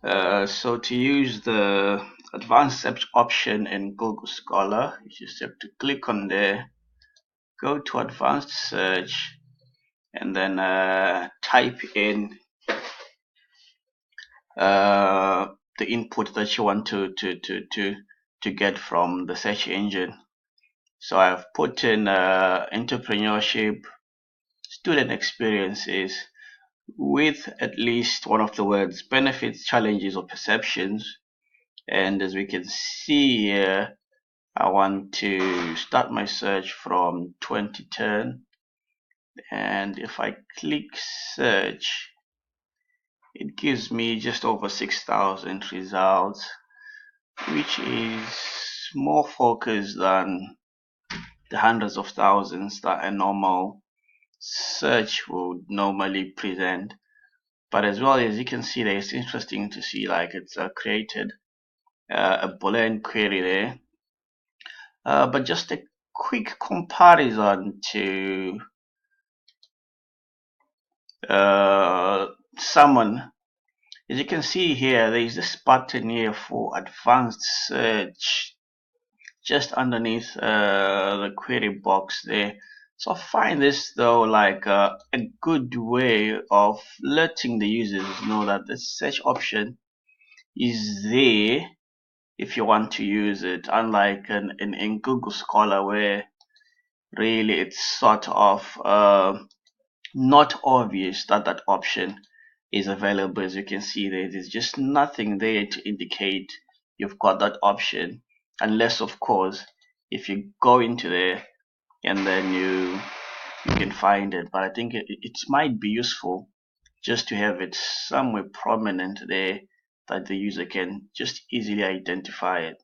So to use the advanced search option in Google Scholar, you just have to click on there, go to advanced search, and then type in the input that you want to get from the search engine. So I've put in entrepreneurship, student experiences, with at least one of the words benefits, challenges, or perceptions. And as we can see here, I want to start my search from 2010, and if I click search, it gives me just over 6,000 results, which is more focused than the hundreds of thousands that a normal search would normally present. But as well, as you can see there, it's interesting to see like it's created a Boolean query there. But just a quick comparison to someone. As you can see here, there is this button here for advanced search just underneath the query box there. So I find this though like a good way of letting the users know that the search option is there if you want to use it, unlike in Google Scholar where really it's sort of not obvious that that option is available. As you can see there's just nothing there to indicate you've got that option, unless of course if you go into there and then you can find it. But I think it might be useful just to have it somewhere prominent there that the user can just easily identify it.